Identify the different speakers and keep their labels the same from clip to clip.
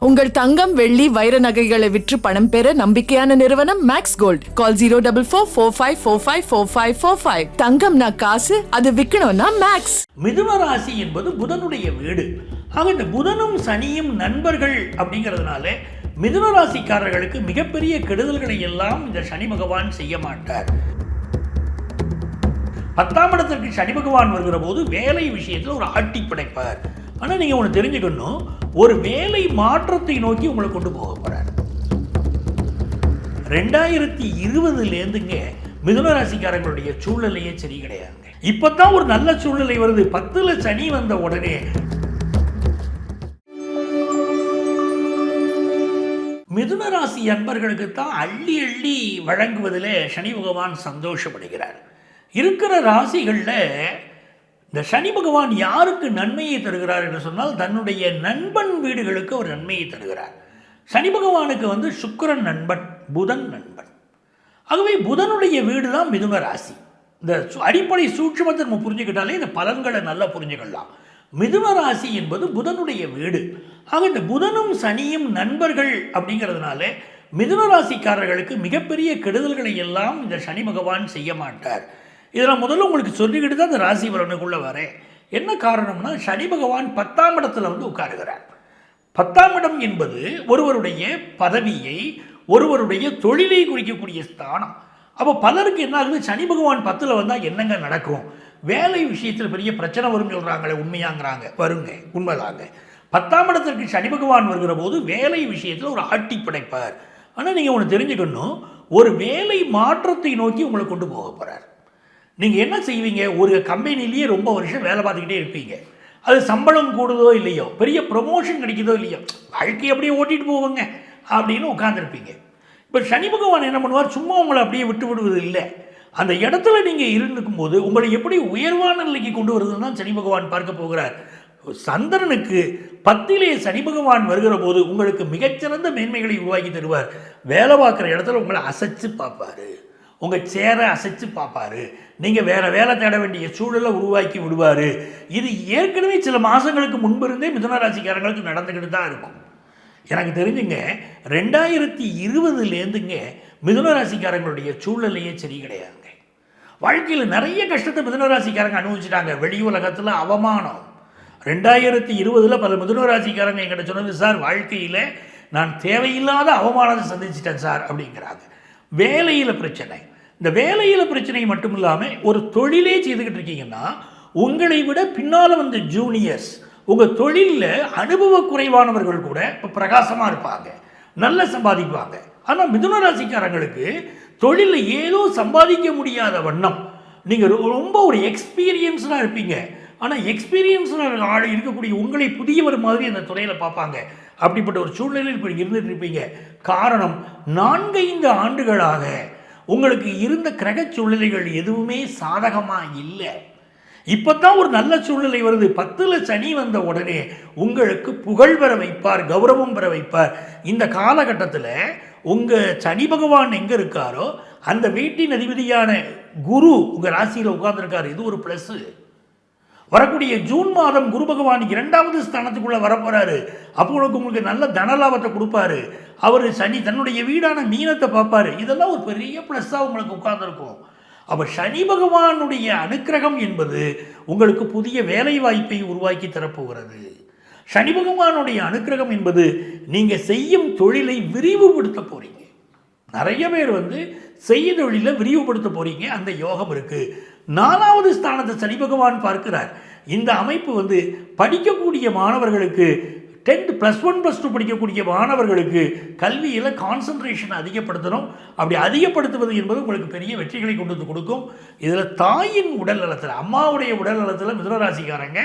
Speaker 1: உங்கள் தங்கம் வெள்ளி வைர நகைகளை விற்று பணம் பெற நம்பிக்கையான நிறுவனம் மேக்ஸ் கோல்ட். கால் 04445454545. தங்கம்னா காசு, அது விற்கணும்னா மேக்ஸ்.
Speaker 2: மிதுன ராசி என்பது புதனுடைய வீடு. ஆக இந்த புதனும் சனியும் நண்பர்கள் அப்படிங்கிறதுனால மிதுன ராசிக்காரர்களுக்கு மிகப்பெரிய கெடுதல்களை எல்லாம் இந்த சனி பகவான் செய்ய மாட்டார். 10ஆம் இடத்திற்கு சனி பகவான் வருகிற போது வேலை விஷயத்தில் ஒரு ஆட்டி படைப்பார். ஆனால் நீங்கள் ஒன்று தெரிஞ்சுக்கணும், ஒரு வேலை மாற்றத்தை நோக்கி உங்களை கொண்டு போக போகிறார். 2020லேருந்துங்க மிதுன ராசிக்காரங்களுடைய சூழ்நிலையே சரி கிடையாதுங்க. இப்போ தான் ஒரு நல்ல சூழ்நிலை வருது. 10ல் சனி வந்த உடனே மிதுன ராசி அன்பர்களுக்கு தான் அள்ளி அள்ளி வழங்குவதில் சனி பகவான் சந்தோஷப்படுகிறார். இருக்கிற ராசிகளில் இந்த சனி பகவான் யாருக்கு நன்மையை தருகிறார் என்று சொன்னால் தன்னுடைய நண்பன் வீடுகளுக்கு ஒரு நன்மையை தருகிறார். சனி பகவானுக்கு சுக்கிரன் நண்பன், புதன் நண்பன். ஆகவே புதனுடைய வீடு தான் மிதுன ராசி. இந்த அடிப்படை சூட்சுமத்தை நம்ம புரிஞ்சுக்கிட்டாலே இந்த பலன்களை நல்லா புரிஞ்சுக்கலாம். மிதுன ராசி என்பது புதனுடைய வீடு. ஆக இந்த புதனும் சனியும் நண்பர்கள் அப்படிங்கிறதுனால மிதுன ராசிக்காரர்களுக்கு மிகப்பெரிய கெடுதல்களை எல்லாம் இந்த சனி பகவான் செய்ய மாட்டார். இதில் முதல்ல உங்களுக்கு சொல்லிக்கிட்டு தான் இந்த ராசி பலனுக்குள்ளே வரேன். என்ன காரணம்னா, சனி பகவான் 10ஆம் இடத்துல உட்காருகிறார். 10ஆம் இடம் என்பது ஒருவருடைய பதவியை, ஒருவருடைய தொழிலை குறிக்கக்கூடிய ஸ்தானம். அப்போ பலருக்கு என்ன ஆகுது, சனி பகவான் 10ல் வந்தால் என்னங்க நடக்கும், வேலை விஷயத்தில் பெரிய பிரச்சனை வரும்னு சொல்கிறாங்களே, உண்மையாங்கிறாங்க. வருங்க, உண்மைதாங்க. 10ஆம் இடத்திற்கு சனி பகவான் வருகிற போது வேலை விஷயத்தில் ஒரு ஆட்டி படைப்பார். ஆனால் நீங்கள் ஒன்று தெரிஞ்சுக்கணும், ஒரு வேலை மாற்றத்தை நோக்கி உங்களை கொண்டு போக போகிறார். நீங்கள் என்ன செய்வீங்க, ஒரு கம்பெனிலேயே ரொம்ப வருஷம் வேலை பார்த்துக்கிட்டே இருப்பீங்க. அது சம்பளம் கூடுதோ இல்லையோ, பெரிய ப்ரொமோஷன் கிடைக்குதோ இல்லையோ, வாழ்க்கையை அப்படியே ஓட்டிகிட்டு போவோங்க அப்படின்னு உட்காந்துருப்பீங்க. இப்போ சனி பகவான் என்ன பண்ணுவார், சும்மா உங்களை அப்படியே விட்டு விடுவது இல்லை. அந்த இடத்துல நீங்கள் இருந்துக்கும் போது உங்களை எப்படி உயர்வான நிலைக்கு கொண்டு வருதுன்னு தான் சனி பகவான் பார்க்க போகிறார். சந்திரனுக்கு 10லே சனி பகவான் வருகிற போது உங்களுக்கு மிகச்சிறந்த மேன்மைகளை உருவாக்கி தருவார். வேலை பார்க்குற இடத்துல உங்களை அசைச்சு பார்ப்பார், உங்கள் சேரை அசைச்சு பார்ப்பார், நீங்கள் வேறு வேலை தேட வேண்டிய சூழலை உருவாக்கி விடுவார். இது ஏற்கனவே சில மாதங்களுக்கு முன்பு இருந்தே மிதுன ராசிக்காரங்களுக்கு நடந்துக்கிட்டு தான் இருக்கும். எனக்கு தெரிஞ்சுங்க, 2020லேருந்துங்க மிதுன ராசிக்காரங்களுடைய சூழ்நிலையே சரி கிடையாதுங்க. வாழ்க்கையில் நிறைய கஷ்டத்தை மிதுன ராசிக்காரங்க அனுபவிச்சிட்டாங்க. வெளி உலகத்தில் அவமானம். 2020ல் பல மிதுன ராசிக்காரங்க என்கிட்ட சொன்னது, சார் வாழ்க்கையில் நான் தேவையில்லாத அவமானத்தை சந்திச்சிட்டேன் சார் அப்படிங்கிறாங்க. வேலையில் பிரச்சனை. இந்த வேலையில் பிரச்சனை மட்டும் இல்லாமல் ஒரு தொழிலே செய்துக்கிட்டு இருக்கீங்கன்னா உங்களை விட பின்னால் வந்த ஜூனியர்ஸ், உங்கள் தொழிலில் அனுபவ குறைவானவர்கள் கூட இப்போ பிரகாசமாக இருப்பாங்க, நல்லா சம்பாதிப்பாங்க. ஆனால் மிதுன ராசிக்காரங்களுக்கு தொழிலில் ஏதோ சம்பாதிக்க முடியாத வண்ணம் நீங்கள் ரொம்ப ஒரு எக்ஸ்பீரியன்ஸ்டாக இருப்பீங்க. ஆனால் எக்ஸ்பீரியன்ஸாக ஆள் இருக்கக்கூடிய உங்களை புதியவர் மாதிரி அந்த துறையில் பார்ப்பாங்க. அப்படிப்பட்ட ஒரு சூழ்நிலையில் இப்போ இருந்துகிட்டு இருப்பீங்க. காரணம், 4-5 ஆண்டுகளாக உங்களுக்கு இருந்த கிரக சூழ்நிலைகள் எதுவுமே சாதகமாக இல்லை. இப்போ தான் ஒரு நல்ல சூழ்நிலை வருது. 10ல் சனி வந்த உடனே உங்களுக்கு புகழ் பெற வைப்பார், கௌரவம் பெற வைப்பார். இந்த காலகட்டத்தில் உங்கள் சனி பகவான் எங்கே இருக்காரோ அந்த வீட்டின் அதிபதியான குரு உங்கள் ராசியில் உட்கார்ந்துருக்காரு. இது ஒரு ப்ளஸ்ஸு. வரக்கூடிய ஜூன் மாதம் குரு பகவான் 2வது ஸ்தானத்துக்குள்ளே வரப்போகிறாரு. அப்போ உங்களுக்கு நல்ல தனலாபத்தை கொடுப்பாரு. அவர் சனி தன்னுடைய வீடான மீனத்தை பார்ப்பார். இதெல்லாம் ஒரு பெரிய ப்ளஸ்ஸாக உங்களுக்கு உட்கார்ந்துருக்கும். அப்போ சனி பகவானுடைய அனுக்கிரகம் என்பது உங்களுக்கு புதிய வேலை வாய்ப்பை உருவாக்கி தரப்போகிறது. சனி பகவானுடைய அனுக்கிரகம் என்பது நீங்கள் செய்யும் தொழிலை விரிவுபடுத்த போகிறீங்க. நிறைய பேர் செய்ய தொழிலை விரிவுபடுத்த போகிறீங்க. அந்த யோகம் இருக்குது. 4வது ஸ்தானத்தை சனி பகவான் பார்க்கிறார். இந்த அமைப்பு படிக்கக்கூடிய மாணவர்களுக்கு 10th +1 +2 படிக்கக்கூடிய மாணவர்களுக்கு கல்வியில் கான்சன்ட்ரேஷனை அதிகப்படுத்தணும். அப்படி அதிகப்படுத்துவது என்பது உங்களுக்கு பெரிய வெற்றிகளை கொண்டு வந்து கொடுக்கும். இதில் தாயின் உடல் நலத்தில், அம்மாவுடைய உடல் நலத்தில் மிதுன ராசிக்காரங்க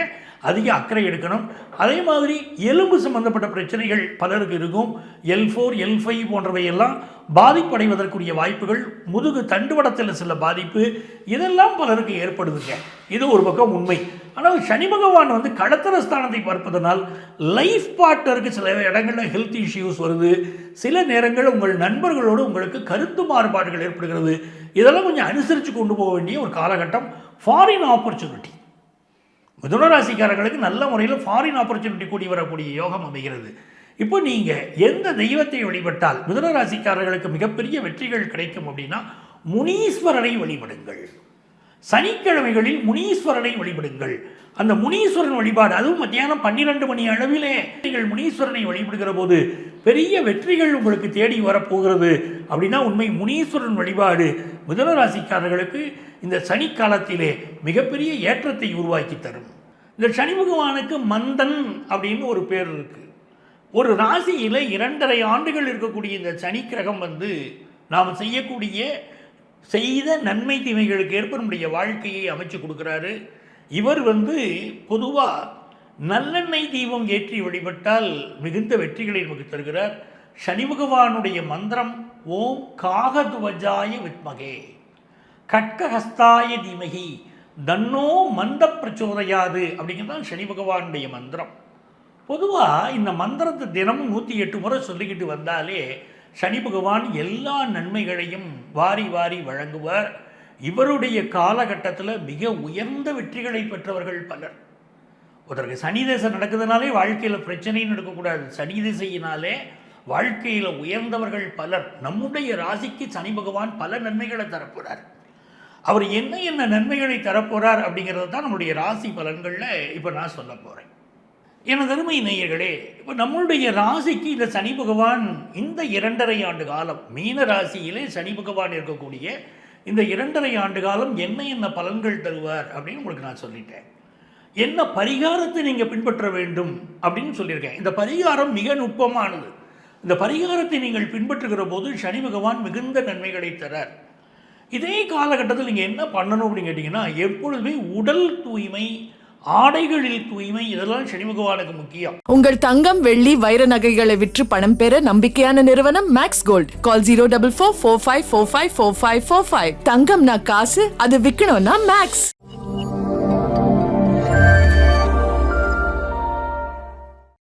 Speaker 2: அதிக அக்கறை எடுக்கணும். அதே மாதிரி எலும்பு சம்பந்தப்பட்ட பிரச்சனைகள் பலருக்கு இருக்கும். L4 L5 போன்றவையெல்லாம் பாதிப்படைவதற்குரிய வாய்ப்புகள், முதுகு தண்டுவடத்தில் சில பாதிப்பு, இதெல்லாம் பலருக்கு ஏற்படுதுங்க. இது ஒரு பக்கம் உண்மை. ஆனால் சனி பகவான் கடத்தர ஸ்தானத்தை பார்ப்பதனால் லைஃப் பார்ட்னருக்கு சில இடங்களில் ஹெல்த் இஷ்யூஸ் வருது. சில நேரங்கள் உங்கள் நண்பர்களோடு உங்களுக்கு கருத்து மாறுபாடுகள் ஏற்படுகிறது. இதெல்லாம் கொஞ்சம் அனுசரித்து கொண்டு போக வேண்டிய ஒரு காலகட்டம். ஃபாரின் ஆப்பர்ச்சுனிட்டி, மிதுன ராசிக்காரர்களுக்கு நல்ல முறையில் ஃபாரின் ஆப்பர்ச்சுனிட்டி கூடி வரக்கூடிய யோகம் அமைகிறது. இப்போ நீங்கள் எந்த தெய்வத்தை வழிபட்டால் மிதுன ராசிக்காரர்களுக்கு மிகப்பெரிய வெற்றிகள் கிடைக்கும் அப்படின்னா முனீஸ்வரரை வழிபடுங்கள். சனிக்கிழமைகளில் முனீஸ்வரனை வழிபடுங்கள். அந்த முனீஸ்வரன் வழிபாடு, அதுவும் மத்தியானம் 12 மணி அளவிலே நீங்கள் முனீஸ்வரனை வழிபடுகிற போது பெரிய வெற்றிகள் உங்களுக்கு தேடி வரப்போகிறது. அப்படின்னா உண்மை முனீஸ்வரன் வழிபாடு மிதுன ராசிக்காரர்களுக்கு இந்த சனி காலத்திலே மிகப்பெரிய ஏற்றத்தை உருவாக்கி தரும். இந்த சனி பகவானுக்கு மந்தன் அப்படின்னு ஒரு பேர் இருக்கு. ஒரு ராசியில் 2.5 ஆண்டுகள் இருக்கக்கூடிய இந்த சனி கிரகம் நாம் செய்த நன்மை தீமைகளுக்கு ஏற்ப நம்முடைய வாழ்க்கையை அமைச்சு கொடுக்குறாரு. இவர் பொதுவாக நல்லெண்ணெய் தீபம் ஏற்றி வழிபட்டால் மிகுந்த வெற்றிகளை நமக்கு தருகிறார். சனி பகவானுடைய மந்திரம் ஓம் காகதுவஜாய வித்மகே கட்கஹஸ்தாய தீமகி தன்னோ மந்த பிரச்சோதயாது அப்படிங்கிறது சனி பகவானுடைய மந்திரம். பொதுவாக இந்த மந்திரத்தை தினமும் 108 முறை சொல்லிக்கிட்டு வந்தாலே சனி பகவான் எல்லா நன்மைகளையும் வாரி வாரி வழங்குவார். இவருடைய காலகட்டத்தில் மிக உயர்ந்த வெற்றிகளை பெற்றவர்கள் பலர். ஒருத்தருக்கு சனி திசை நடக்குதுனாலே வாழ்க்கையில் பிரச்சனையும் நடக்கக்கூடாது. சனி திசையினாலே வாழ்க்கையில் உயர்ந்தவர்கள் பலர். நம்முடைய ராசிக்கு சனி பகவான் பல நன்மைகளை தரப்போகிறார். அவர் என்ன நன்மைகளை தரப்போகிறார் அப்படிங்கிறது தான் நம்முடைய ராசி பலன்களில் இப்போ நான் சொல்ல போகிறேன். எனது அருமை நேயர்களே, இப்போ நம்மளுடைய ராசிக்கு இந்த சனி பகவான் இந்த 2.5 ஆண்டு காலம் மீன ராசியிலே சனி பகவான் இருக்கக்கூடிய இந்த 2.5 ஆண்டு காலம் என்ன பலன்கள் தருவார் அப்படின்னு உங்களுக்கு நான் சொல்லிட்டேன். என்ன பரிகாரத்தை நீங்கள் பின்பற்ற வேண்டும் அப்படின்னு சொல்லியிருக்கேன். இந்த பரிகாரம் மிக நுட்பமானது. இந்த பரிகாரத்தை நீங்கள் பின்பற்றுகிற போது சனி பகவான் மிகுந்த நன்மைகளை தரார். இதே காலகட்டத்தில் நீங்கள் என்ன பண்ணணும் அப்படின்னு கேட்டிங்கன்னா, எப்பொழுதுமே உடல் தூய்மை, ஆடைகளில் தூய்மை, இதெல்லாம் சனி பகவானுக்கு முக்கியம்.
Speaker 1: உங்கள் தங்கம், வெள்ளி, வைர நகைகளை விற்று பணம் பெற நம்பிக்கையான நிறுவனம் மேக்ஸ் கோல்ட். கால் 04445454545. தங்கம்னா காசு, அது விற்கணும்னா மேக்ஸ்.